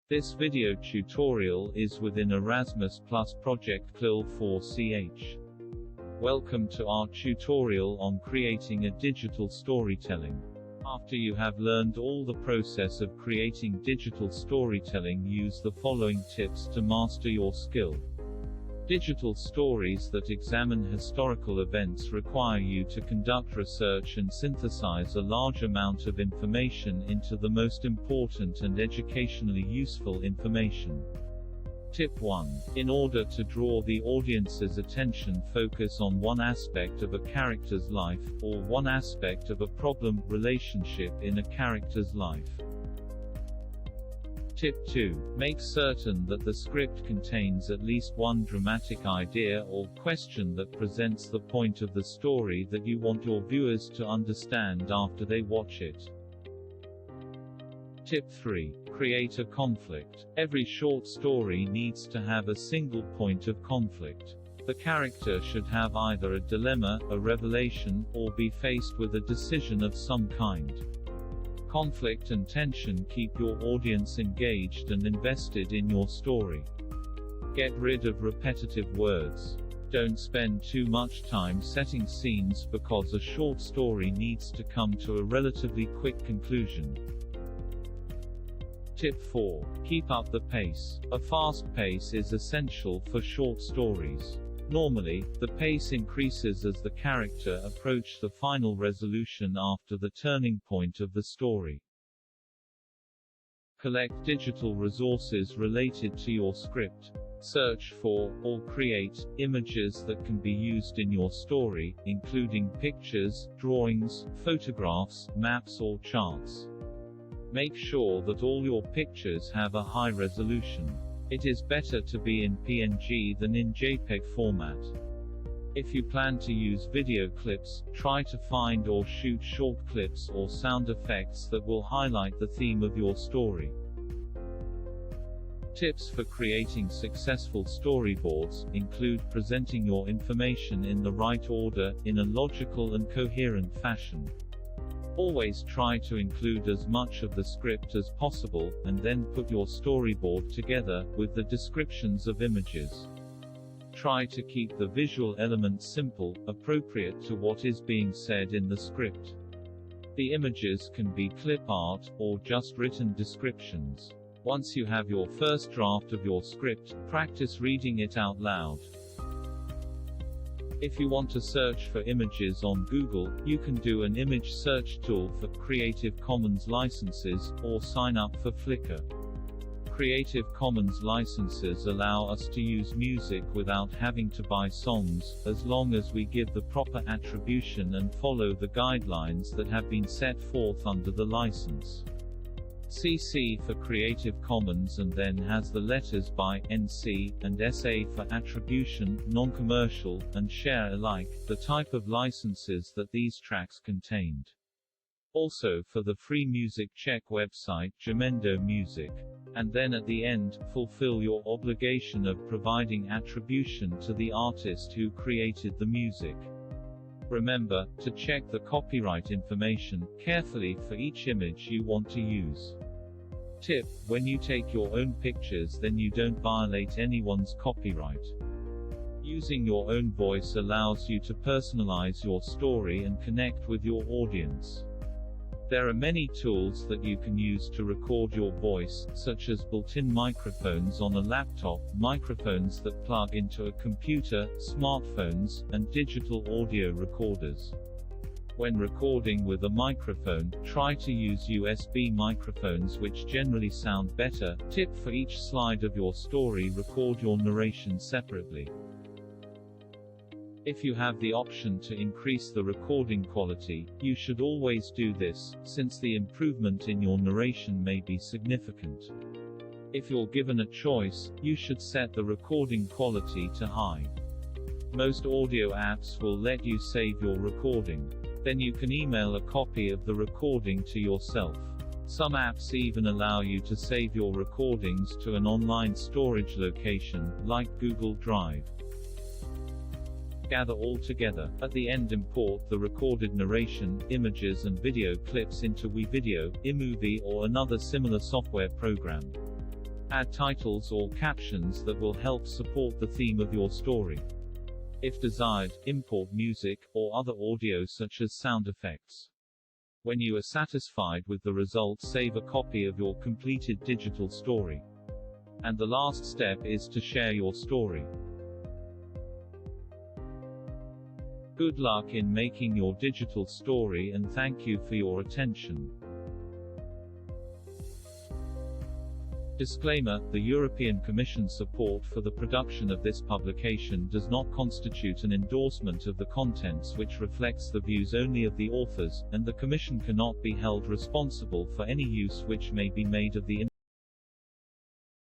This video tutorial is within Erasmus Plus project CLIL 4CH. Welcome to our tutorial on creating a digital storytelling. After you have learned all the process of creating digital storytelling, use the following tips to master your skill. Digital stories that examine historical events require you to conduct research and synthesize a large amount of information into the most important and educationally useful information. Tip 1. In order to draw the audience's attention, focus on one aspect of a character's life, or one aspect of a problem, relationship in a character's life. Tip 2. Make certain that the script contains at least one dramatic idea or question that presents the point of the story that you want your viewers to understand after they watch it. Tip 3. Create a conflict. Every short story needs to have a single point of conflict. The character should have either a dilemma, a revelation, or be faced with a decision of some kind. Conflict and tension keep your audience engaged and invested in your story. Get rid of repetitive words. Don't spend too much time setting scenes because a short story needs to come to a relatively quick conclusion. Tip 4. Keep up the pace. A fast pace is essential for short stories. Normally, the pace increases as the character approaches the final resolution after the turning point of the story. Collect digital resources related to your script. Search for, or create, images that can be used in your story, including pictures, drawings, photographs, maps or charts. Make sure that all your pictures have a high resolution. It is better to be in PNG than in JPEG format. If you plan to use video clips, try to find or shoot short clips or sound effects that will highlight the theme of your story. Tips for creating successful storyboards include presenting your information in the right order, in a logical and coherent fashion. Always try to include as much of the script as possible, and then put your storyboard together, with the descriptions of images. Try to keep the visual elements simple, appropriate to what is being said in the script. The images can be clip art, or just written descriptions. Once you have your first draft of your script, practice reading it out loud. If you want to search for images on Google, you can do an image search tool for Creative Commons licenses, or sign up for Flickr. Creative Commons licenses allow us to use music without having to buy songs, as long as we give the proper attribution and follow the guidelines that have been set forth under the license. CC for Creative Commons and then has the letters by, NC, and SA for attribution, non-commercial, and share alike, the type of licenses that these tracks contained. Also for the free music check website Jamendo Music. And then at the end, fulfill your obligation of providing attribution to the artist who created the music. Remember to check the copyright information carefully for each image you want to use. Tip: when you take your own pictures, then you don't violate anyone's copyright. Using your own voice allows you to personalize your story and connect with your audience. There are many tools that you can use to record your voice, such as built-in microphones on a laptop, microphones that plug into a computer, smartphones, and digital audio recorders. When recording with a microphone, try to use USB microphones which generally sound better. Tip for each slide of your story, record your narration separately. If you have the option to increase the recording quality, you should always do this, since the improvement in your narration may be significant. If you're given a choice, you should set the recording quality to high. Most audio apps will let you save your recording. Then you can email a copy of the recording to yourself. Some apps even allow you to save your recordings to an online storage location, like Google Drive. Gather all together. At the end, import the recorded narration, images and video clips into WeVideo, iMovie or another similar software program. Add titles or captions that will help support the theme of your story. If desired, import music, or other audio such as sound effects. When you are satisfied with the result, save a copy of your completed digital story. And the last step is to share your story. Good luck in making your digital story, and thank you for your attention. Disclaimer: the European Commission's support for the production of this publication does not constitute an endorsement of the contents, which reflects the views only of the authors, and the Commission cannot be held responsible for any use which may be made of the